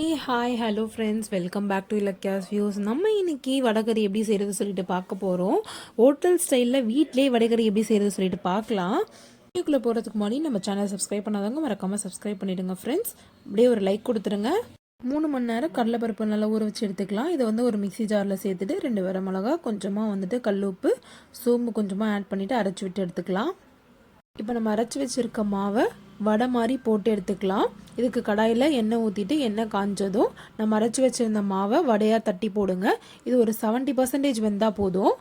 Hi hello friends, welcome back to Ilakkiya's views. நம்ம இன்னைக்கு வடகறி எப்படி செய்கிறது சொல்லிட்டு பார்க்க போகிறோம். ஹோட்டல் ஸ்டைலில் வீட்டிலே வடகறி எப்படி செய்கிறது சொல்லிட்டு பார்க்கலாம். வீடியோக்குள்ளே போகிறதுக்கு முன்னாடி நம்ம சேனல் சப்ஸ்கிரைப் பண்ணாதவங்க மறக்காமல் சப்ஸ்கிரைப் பண்ணிவிடுங்க ஃப்ரெண்ட்ஸ். அப்படியே ஒரு லைக் கொடுத்துருங்க. 3 மணி நேரம் கடலைப்பருப்பு நல்லா ஊற வச்சு எடுத்துக்கலாம். இதை ஒரு மிக்சி ஜாரில் சேர்த்துட்டு 2 வரமிளகா, கொஞ்சமாக கல்லுப்பு, சோம்பு கொஞ்சமாக ஆட் பண்ணிவிட்டு அரைச்சி விட்டு எடுத்துக்கலாம். இப்போ நம்ம அரைச்சி வச்சுருக்க மாவை வடை மாதிரி போட்டு எடுத்துக்கலாம். இதுக்கு கடாயில் எண்ணெய் ஊற்றிட்டு எண்ணெய் காஞ்சதும் நம்ம அரைச்சி வச்சுருந்த மாவை வடையாக தட்டி போடுங்க. இது ஒரு 70% வெந்தால் போதும்.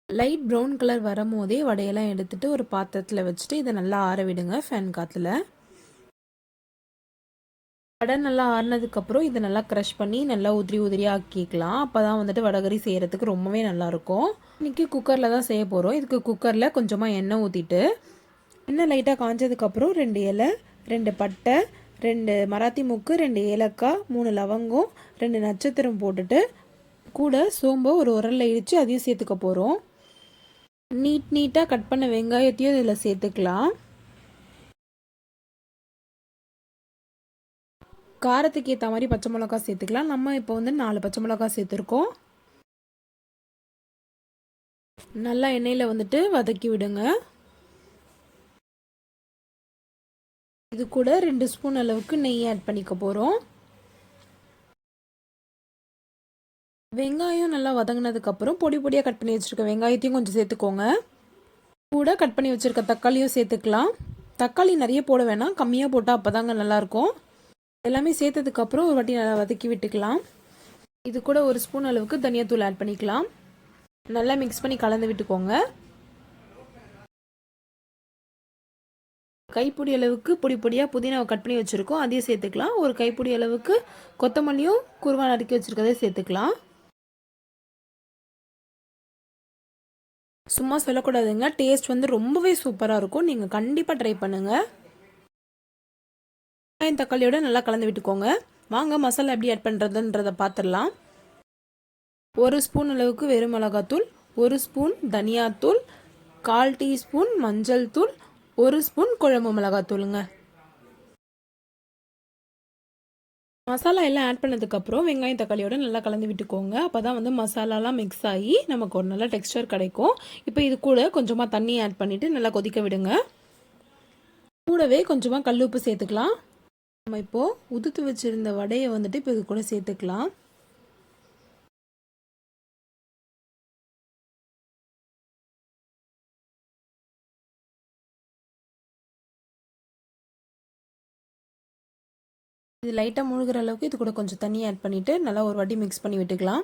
லைட் ப்ரௌன் கலர் வரும்போதே வடையெல்லாம் எடுத்துகிட்டு ஒரு பாத்திரத்தில் வச்சுட்டு இதை நல்லா ஆற விடுங்க ஃபேன் காற்றுல. வடை நல்லா ஆறினதுக்கப்புறம் இதை நல்லா க்ரஷ் பண்ணி நல்லா உதிரியாக ஆக்கிக்கலாம். அப்போ தான் வடகறி செய்கிறதுக்கு ரொம்பவே நல்லாயிருக்கும். இன்றைக்கி குக்கரில் தான் செய்ய போகிறோம். இதுக்கு குக்கரில் கொஞ்சமாக எண்ணெய் ஊற்றிட்டு எண்ணெய் லைட்டாக காஞ்சதுக்கப்புறம் 2 இலை, 2 பட்டை, 2 மராத்தி மூக்கு, 2 ஏலக்காய், 3 லவங்கம், 2 நட்சத்திரம் போட்டுட்டு கூட சோம்பை ஒரு உரலில் இடித்து அதையும் சேர்த்துக்க போகிறோம். நீட்டாக கட் பண்ண வெங்காயத்தையும் இதில் சேர்த்துக்கலாம். காரத்துக்கு ஏற்ற மாதிரி பச்சை மிளகா சேர்த்துக்கலாம். நம்ம இப்போ 4 பச்சை மிளகா சேர்த்துருக்கோம். நல்லா எண்ணெயில் வதக்கி விடுங்க. இது கூட 2 ஸ்பூன் அளவுக்கு நெய் ஆட் பண்ணிக்க போகிறோம். வெங்காயம் நல்லா வதங்கினதுக்கப்புறம் பொடியாக கட் பண்ணி வச்சுருக்க வெங்காயத்தையும் கொஞ்சம் சேர்த்துக்கோங்க. கூட கட் பண்ணி வச்சுருக்க தக்காளியும் சேர்த்துக்கலாம். தக்காளி நிறைய போட வேணாம், கம்மியாக போட்டால் அப்போ தாங்க நல்லாயிருக்கும். எல்லாமே சேர்த்ததுக்கப்புறம் ஒரு வாட்டி நல்லா வதக்கி விட்டுக்கலாம். இது கூட 1 ஸ்பூன் அளவுக்கு தனியாத்தூள் ஆட் பண்ணிக்கலாம். நல்லா மிக்ஸ் பண்ணி கலந்து விட்டுக்கோங்க. கைப்பிடி அளவுக்கு பொடியாக புதினாவை கட் பண்ணி வச்சுருக்கோம், அதையும் சேர்த்துக்கலாம். ஒரு கைப்பிடி அளவுக்கு கொத்தமல்லியும் குருவா நறுக்கி வச்சுருக்கதே சேர்த்துக்கலாம். சும்மா சொல்லக்கூடாதுங்க, டேஸ்ட் ரொம்பவே சூப்பராக இருக்கும். நீங்கள் கண்டிப்பாக ட்ரை பண்ணுங்கள். தக்காளியோட நல்லா கலந்து விட்டுக்கோங்க. வாங்க மசாலா எப்படி ஆட் பண்ணுறதுன்றதை பார்த்துடலாம். 1 ஸ்பூன் அளவுக்கு வெறும் மிளகாத்தூள், 1 ஸ்பூன் தனியாத்தூள், 1/4 டீஸ்பூன் மஞ்சள் தூள், 1 ஸ்பூன் குழம்பு மிளகாத்தூளுங்க. மசாலா எல்லாம் ஆட் பண்ணதுக்கப்புறம் வெங்காயம் தக்காளியோட நல்லா கலந்து விட்டுக்கோங்க. அப்போ தான் மசாலாலாம் மிக்ஸ் ஆகி நமக்கு ஒரு நல்ல டெக்ஸ்டர் கிடைக்கும். இப்போ இது கூட கொஞ்சமாக தண்ணி ஆட் பண்ணிவிட்டு நல்லா கொதிக்க விடுங்க. கூடவே கொஞ்சமாக கல்லுப்பு சேர்த்துக்கலாம். நம்ம இப்போது உதுத்து வச்சுருந்த வடையை இப்போ இது கூட சேர்த்துக்கலாம். இது லைட்டாக முழுகிற அளவுக்கு இது கூட கொஞ்சம் தண்ணி ஆட் பண்ணிவிட்டு நல்லா ஒரு வாட்டி மிக்ஸ் பண்ணி விட்டுக்கலாம்.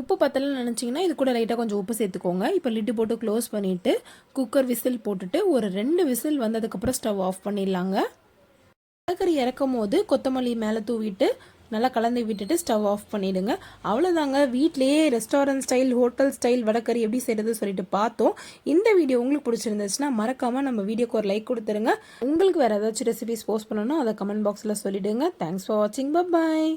உப்பு பத்தலன்னு நினச்சிங்கன்னா இது கூட லைட்டாக கொஞ்சம் உப்பு சேர்த்துக்கோங்க. இப்போ லிட்டு போட்டு க்ளோஸ் பண்ணிவிட்டு குக்கர் விசில் போட்டுட்டு ஒரு 2 விசில் வந்ததுக்கப்புறம் ஸ்டவ் ஆஃப் பண்ணிடலாங்க. வடகறி இறக்கும் போது கொத்தமல்லி மேலே தூவிட்டு நல்லா கலந்து விட்டுட்டு ஸ்டவ் ஆஃப் பண்ணிவிடுங்க. அவ்வளோதாங்க, வீட்லேயே restaurant style hotel style vadacurry எப்படி செய்கிறது சொல்லிட்டு பார்த்தோம். இந்த வீடியோ உங்களுக்கு பிடிச்சிருந்துச்சுன்னா மறக்காமல் நம்ம வீடியோக்கு ஒரு லைக் கொடுத்துருங்க. உங்களுக்கு வேறு ஏதாச்சும் ரெசிபிஸ் போஸ்ட் பண்ணணும்னா அதை கமெண்ட் பாக்ஸில் சொல்லிவிடுங்க. தேங்க்ஸ் ஃபார் வாட்சிங். பாய்.